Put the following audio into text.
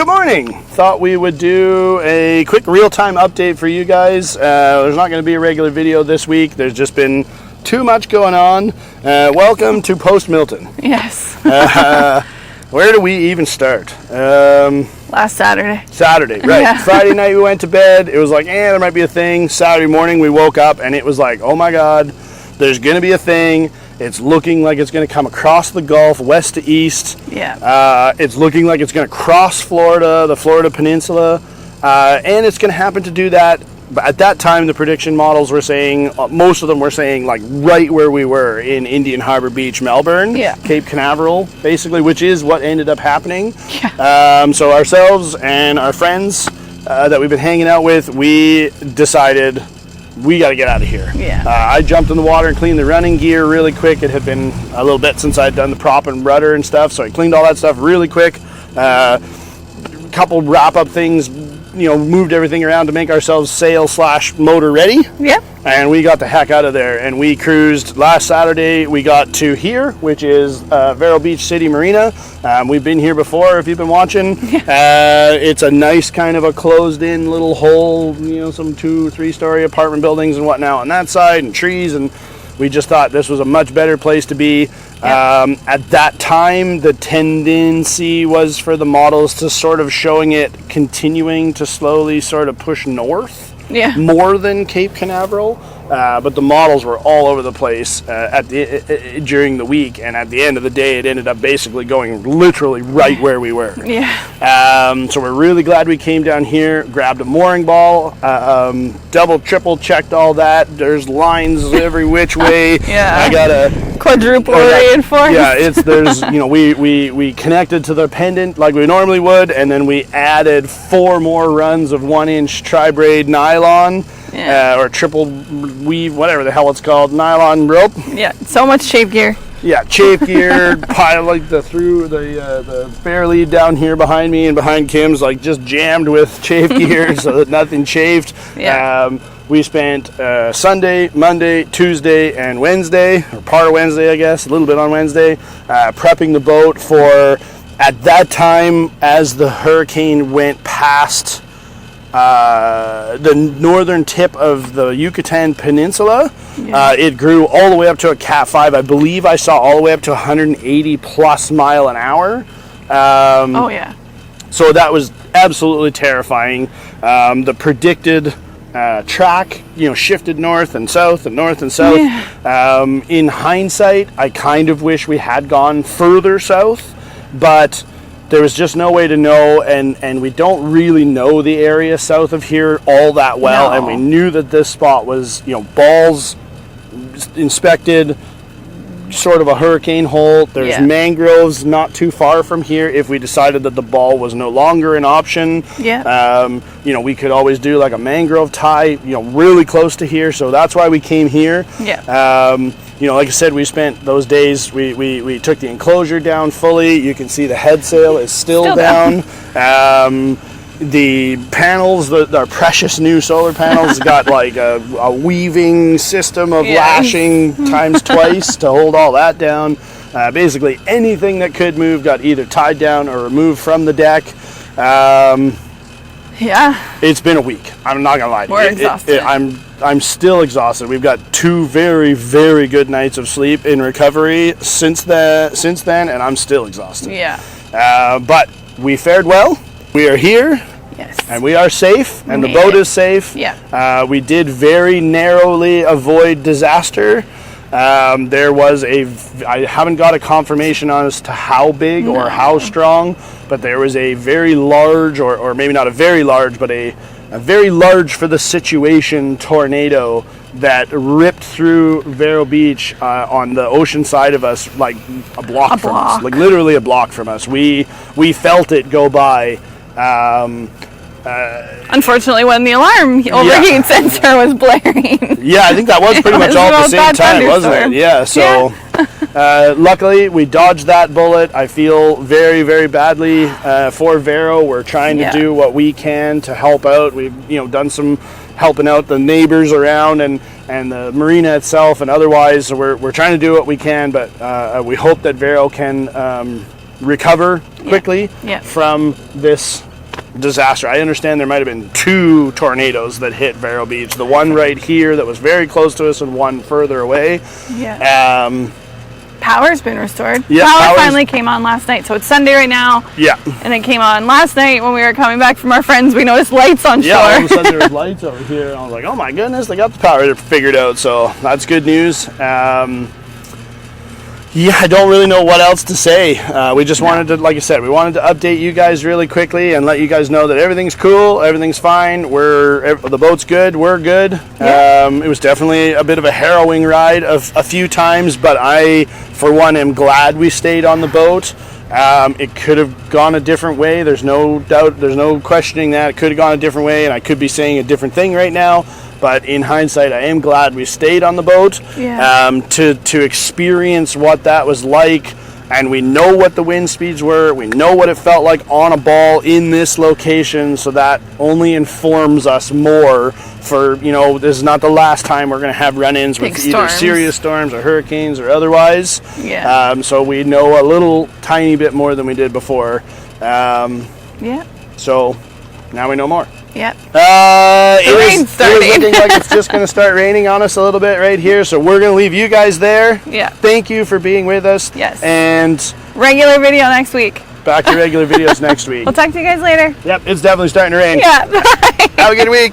Good morning. Thought we would do a quick real-time update for you guys. There's not going to be a regular video this week. There's just been too much going on. Welcome to Post Milton. Yes. Where do we even start? Last Saturday. Saturday, right. Yeah. Friday night we went to bed. It was like, there might be a thing. Saturday morning we woke up and it was like, oh my God, there's going to be a thing. It's looking like it's going to come across the Gulf, west to east. Yeah. It's looking like it's going to cross Florida, the Florida Peninsula, and it's going to happen to do that. But at that time, the prediction models were saying, most of them were saying, like, right where we were in Indian Harbour Beach, Melbourne, yeah. Cape Canaveral, basically, which is what ended up happening. Yeah. So ourselves and our friends that we've been hanging out with, we decided we got to get out of here. Yeah. I jumped in the water and cleaned the running gear really quick. It had been a little bit since I'd done the prop and rudder and stuff, so I cleaned all that stuff really quick. Couple wrap-up things, moved everything around to make ourselves sail/motor ready. Yep. And we got the heck out of there, and we cruised. Last Saturday, we got to here, which is Vero Beach City Marina. We've been here before, if you've been watching. Yeah. It's a nice kind of a closed-in little hole, some 2 or 3 story apartment buildings and whatnot on that side, and trees, and we just thought this was a much better place to be. Yep. At that time, the tendency was for the models to sort of showing it continuing to slowly sort of push north. Yeah. More than Cape Canaveral, but the models were all over the place during the week, and at the end of the day, it ended up basically going literally right where we were. Yeah. So we're really glad we came down here, grabbed a mooring ball, double, triple checked all that. There's lines every which way. Yeah. I got a quadruple reinforced. Yeah, there's we connected to the pendant like we normally would, and then we added 4 more runs of 1-inch tri-braid nylon. Yeah. Or triple weave, whatever the hell it's called, nylon rope. Yeah, so much chafe gear. Yeah, chafe gear, pile like the fair lead down here behind me and behind Kim's like just jammed with chafe gear so that nothing chafed. Yeah. We spent Sunday, Monday, Tuesday, and Wednesday, or part of Wednesday, I guess, a little bit on Wednesday, prepping the boat for, at that time, as the hurricane went past the northern tip of the Yucatan Peninsula, it grew all the way up to a Cat 5. I believe I saw all the way up to 180 plus mile an hour. Oh, yeah. So that was absolutely terrifying. The predicted track, shifted north and south and north and south. Yeah. In hindsight, I kind of wish we had gone further south, but there was just no way to know, and we don't really know the area south of here all that well. No. And we knew that this spot was, balls inspected, sort of a hurricane hole. There's mangroves not too far from here if we decided that the ball was no longer an option. Yeah. We could always do like a mangrove tie, really close to here. So that's why we came here. Yeah. Like I said, we spent those days, we took the enclosure down fully. You can see the headsail is still down. The panels, our precious new solar panels, got like a weaving system of lashing times twice to hold all that down. Basically anything that could move got either tied down or removed from the deck. Yeah. It's been a week. I'm not gonna lie to you. We're exhausted. I'm still exhausted. We've got 2 very, very good nights of sleep in recovery since then, and I'm still exhausted. Yeah. But we fared well. We are here. Yes. And we are safe, and the boat is safe. Yeah. We did very narrowly avoid disaster. There was I haven't got a confirmation on as to how big or how strong, but there was a very large, or maybe not a very large, but a very large for the situation tornado that ripped through Vero Beach on the ocean side of us, like a block from us, like literally a block from us. We felt it go by. Unfortunately, when the alarm overheat sensor was blaring. Yeah, I think that was pretty much all at the same time, wasn't it? Yeah, so luckily we dodged that bullet. I feel very, very badly for Vero. We're trying to do what we can to help out. We've done some helping out the neighbors around and the marina itself and otherwise. So we're trying to do what we can, but we hope that Vero can recover quickly from this disaster. I understand there might have been 2 tornadoes that hit Vero Beach. The one right here that was very close to us, and one further away. Yeah. Power's been restored. Yeah, Power finally came on last night, so it's Sunday right now. Yeah. And it came on last night when we were coming back from our friends. We noticed lights on shore. Yeah, all of a sudden there was lights over here, and I was like, oh my goodness, they got the power figured out, so that's good news. Yeah, I don't really know what else to say. We just wanted to, like I said, we wanted to update you guys really quickly and let you guys know that everything's cool, everything's fine, the boat's good, we're good. Yeah. It was definitely a bit of a harrowing ride a few times, but I, for one, am glad we stayed on the boat. It could have gone a different way. There's no doubt, there's no questioning that. It could have gone a different way, and I could be saying a different thing right now. But in hindsight, I am glad we stayed on the boat to experience what that was like. And we know what the wind speeds were. We know what it felt like on a ball in this location. So that only informs us more for, this is not the last time we're going to have run-ins with either serious storms or hurricanes or otherwise. Yeah. So we know a little tiny bit more than we did before. Yeah. So now we know more. Yep. It rain's starting. is looking like it's just going to start raining on us a little bit right here, so we're going to leave you guys there. Yeah. Thank you for being with us. Yes. And regular video next week. Back to regular videos next week. We'll talk to you guys later. Yep, it's definitely starting to rain. Yeah. Bye. Have a good week.